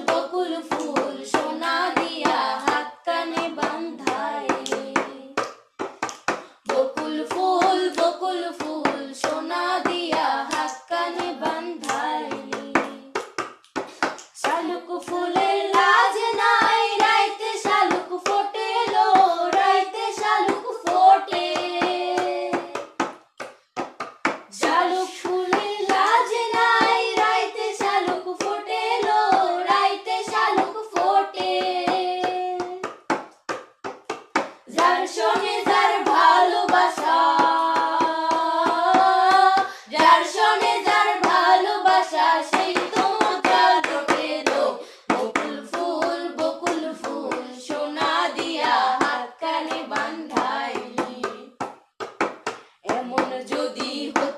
বকুল ফুল সোনা দিয়া হাত কানে বাঁধাইলে। বকুল ফুল সোনা দিয়া হাত কানে বাঁধাইলে। শালুক ফুলের লাজ নাই রাইতে শালুক ফোটে লো, রাইতে শালুক ফোটে। শালুক ফুলের লাজ নাই রাইতে শালুক ফোটে লো, রাইতে শালুক ফোটে। যার শোনে যার ভালোবাসা, যার শোনে যার ভালোবাসা সেই তো মজা লুটে লো। বকুল ফুল সোনা দিয়া হাত কানে বাঁধাইলি। এমন যদি হতো